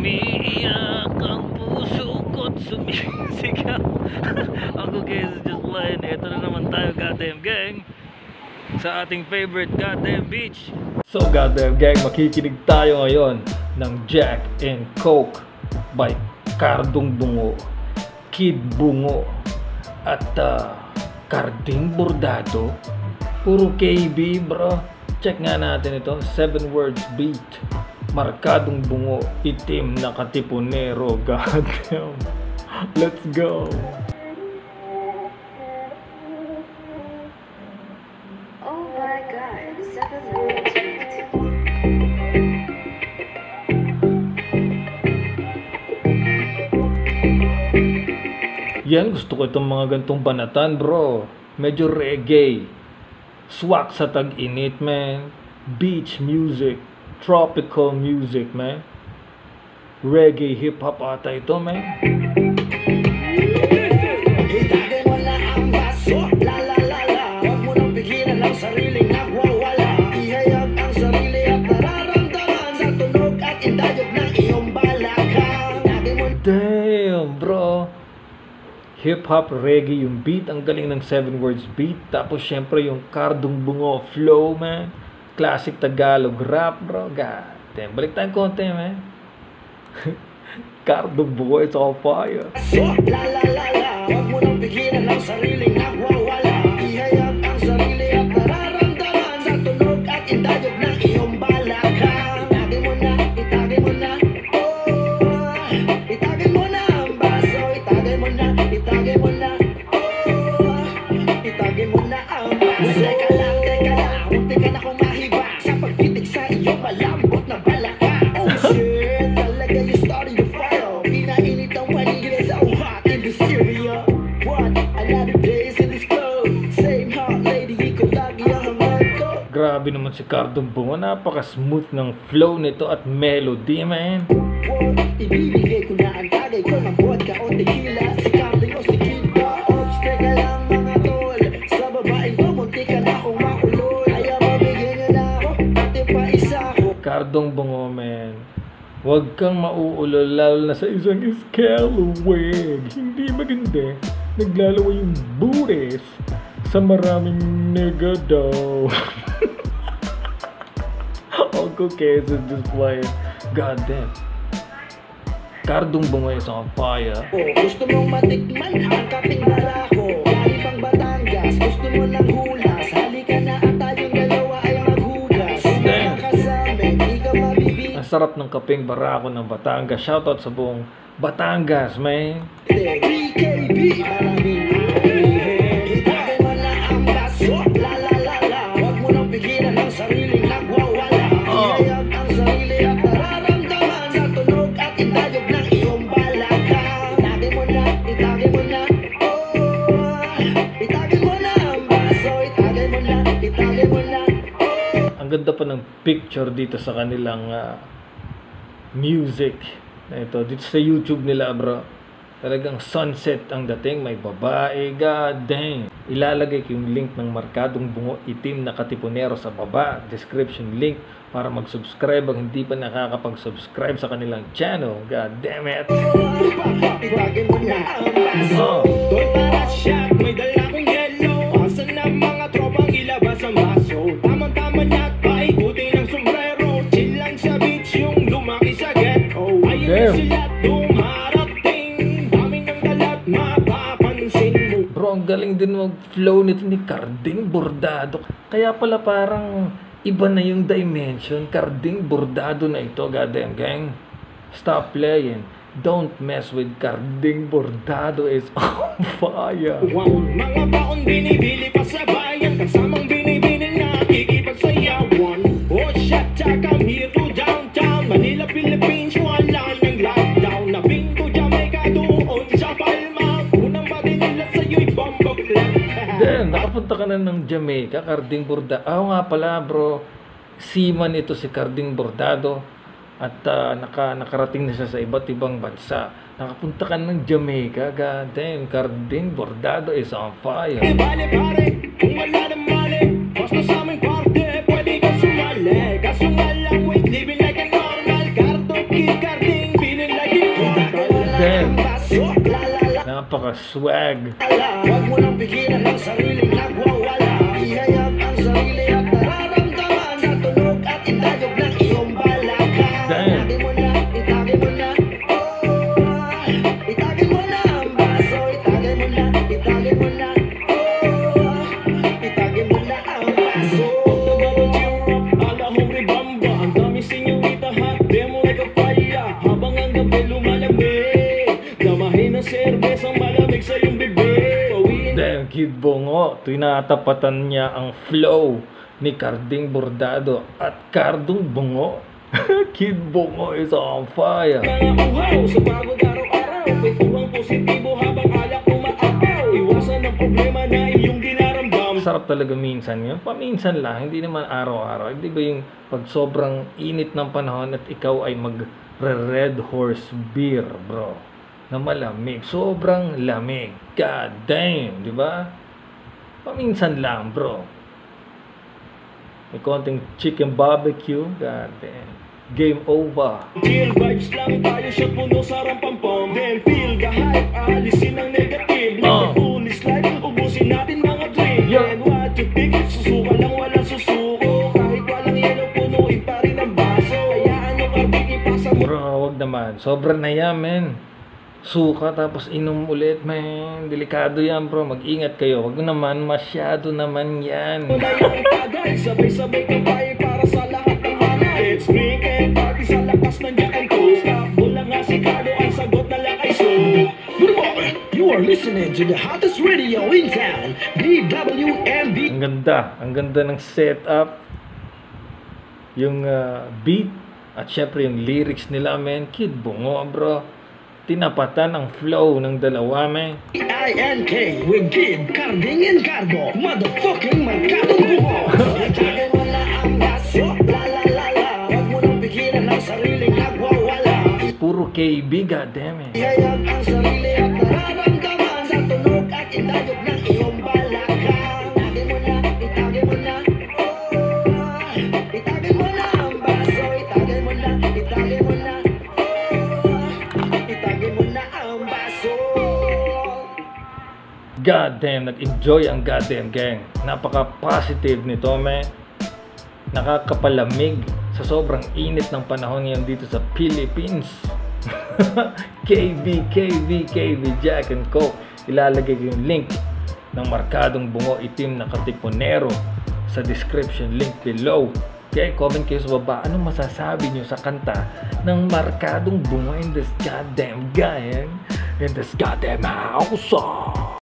Umiiyak ang puso ko't sumisigaw. Ako guys, just line. Ito na naman tayo, goddamn gang, sa ating favorite goddamn beach. So goddamn gang, makikinig tayo ngayon ng Jack and Coke by Cardong Bungo, Kid Bungo, at Carding Bordado. Puro KB bro. Check nga natin ito, 7 words beat. Markadong bungo, itim na katipunero. Goddamn. Let's go. Oh my God, 7 words beat. Yan, gusto ko itong mga gantong banatan bro. Medyo reggae. Swak sa tag-init man. Beach music. Tropical music man. Reggae hip-hop ata ito man. Itagay mo na ang baso, la la la la. Huwag mo nang pigilan ang sariling nagwawala. Ihayag ang sarili at nararamdaman sa tunog at indayog ng iyong balakang. Damn bro. Hip-hop reggae yung beat. Ang galing ng 7 words beat. Tapos syempre yung Cardong Bungo flow man. Classic Tagalog rap bro. God damn. Balik tayong konti man. Cardong Bungo, it's all fire. So, la la la la. Huwag mo nang pigilan ang sariling nagwawala. Ihayag ang sarili at nararamdaman sa tunog at indayog ng iyong balakang. Itagay mo na, itagay mo na. Oh, itagay mo na ang baso. Itagay mo na, itagay mo na. Oh, itagay mo na ang baso. Teka lang, munti ka na kong mahiba sa pagtitig sa iyong malambot na balakang. Oh shit, talaga you started the fire. Pinainit ang paligid, so hot in this area. What? Another day in this club. Same hot lady, ikaw lagi ang hangar ko. Grabe naman si Cardong Bungo. Napaka-smooth ng flow nito at melody man. What? Ibibigay ko na ang tagay ko ng vodka o tequila. Si Carly o si Kid ba? Ops, teka lang mga tol. Sa babaeng to, munti ka na akong makulol. Kaya mabigyan nyo na ako, pati pa isa ko. Cardong Bungo man. Huwag kang mauulol lalo na sa isang scalawag. Hindi maganda. Naglalawa yung bures sa maraming nega daw. Uncle Quezon just playing. God damn. Cardong Bungo is on fire. Oh, gusto mong matikman ang kating barako. Galing pang Batangas, gusto mo ng hulas. Halika na at tayong dalawa ay maghugas. Sumama ka sa amin, di ka mabibigyan. Ang sarap ng kapeng barako ng Batangas. Shoutout sa buong Batangas, man. BKB, maraming itagay mo na ang baso, la la la la. Huwag mo nang pigilan ang sariling nagwawala. Ihayag ang sarili at nararamdaman sa tunog at indayog ng iyong balakang. Itagay mo na, itagay mo na. Oh, itagay mo na ang baso. Itagay mo na, itagay mo na. Oh. Ang ganda pa ng picture dito sa kanilang music. Ito, dito sa YouTube nila bro. Talagang sunset ang dating. May babae. God dang. Ilalagay ko yung link ng Markadong Bungo, itim na katipunero sa baba. Description link para mag-subscribe ang hindi pa nakakapag-subscribe sa kanilang channel. God damn it. Itagay mo na ang baso. Doon para siya, may dala kong yellow. Asan na mga tropang ilabas ang baso? Tamang-tama niya at paikutin ng sombrero. Chill lang sa beach yung lumaki sa ghetto. Ayun na Damn. sila dumarating. Daming ng dalat, mapapansin mo. Bro, ang galing din mag-flow nito ni Carding Bordado. Kaya pala parang iba na yung dimension. Carding Bordado na ito, goddamn gang. Stop playing. Don't mess with Carding Bordado is on fire. Mga baon binibili pa sa bayan. Kasamang binibili na kikipagsayawan. Oh shut up, come here to downtown Manila, Philippines, wala ng lockdown. Nabingo Jamaica doon sa Palma. Unang madinila sa'yo'y bomboklat. Then, nakapunta ka na ng Jamaica, Carding Bordado. Ah, nga pala bro, seaman ito si Carding Bordado. At nakarating na siya sa iba't ibang bansa. Nakapunta ka ng Jamaica, god damn, Carding Bordado is on fire. Di bale pare, kung wala na mali, basta sa aming parte, pwede ka sumali. Kaso nga lang, wait, living like a normal. Cardong Kid, Carding, damn. baso. Napaka-swag. Huwag mo nang pigilan ang sariling nagwawala. Ihayag ang sarili at nararamdaman sa tunog at indayog ng iyong balaka. Damn. Itagin mo na, itagin mo na. Oh, itagin mo na ang baso. Itagin mo na, itagin mo na. Oh, itagin mo na ang baso. Ala hungry bamba, ang dami senyorita hot, demo like a fire. Habang ang gabi lumalamig, damahin ang serbesang malamig sa iyong bibig. Pawiin Damn, Kid Bongo. Tinatapatan niya ang flow ni Carding Bordado at Cardong Bongo. Kid Bongo is on fire. mga uhaw sa pagod araw-araw. Pagkuhang positibo habang alak umaapaw. Iwasan ang problema na iyong dinaramdam. Sarap talaga minsan yun. Paminsan lang, hindi naman araw-araw. Hindi ba yung pag sobrang init ng panahon at ikaw ay mag-red horse beer, bro, na malamig. Sobrang lamig. God damn, di ba? Paminsan lang, bro. May konting chicken barbecue. God damn. Game over. Chill vibes lang tayo, siya puno sa rampampam. Then feel the hype, alisin ang negative. Like a foolish life, ubusin natin mga drink. Yeah. And what you think, susuka lang walang susuko. Kahit walang yelo, punuin pa rin ang baso. Hayaan yung karbing ipasa mo. Bro, wag naman. Sobrang na yan, men. Suka tapos inom ulit, man. Delikado yan, bro. Mag-ingat kayo. Wag naman, masyado naman yan. Tunay ang tagay, sabay-sabay kabahay para sa lahat ng hanay. Let's drink and party sa lakas ng Jack and Coke. Takbo lang nga si Cardo, ang sagot na lang ay show. Good morning, you are listening to the hottest radio in town, DWMB. Ang ganda ng setup. Yung beat. At syempre yung lyrics nila, men. Kid Bongo, bro. Tinapatan ang flow ng dalawa, men. INK with Kid, Carding and Cardo, motherfucking markadong buhos. Itagin mo na ang baso, la la la la. Huwag mo nang pigilan ang sariling nagwawala. Puro KB, goddammit. Ihayag ang sarili at nararamdaman sa tunog at indayog ng iyong balaka. Itagin mo na, itagin mo na. Oh, itagin mo na ang baso. Itagin mo na, itagin mo na. Oh, itagin mo na ang baso. Goddamn, nag-enjoy ang goddamn gang. Napaka-positive nito, man. Nakakapalamig sa sobrang init ng panahon ngayon dito sa Philippines. KB, Jack and Coke. Ilalagay ko yung link ng Markadong Bungo Itim na Katipunero sa description link below. Okay, comment kayo sa baba. Anong masasabi nyo sa kanta ng Markadong Bungo in this goddamn gang? In this goddamn house?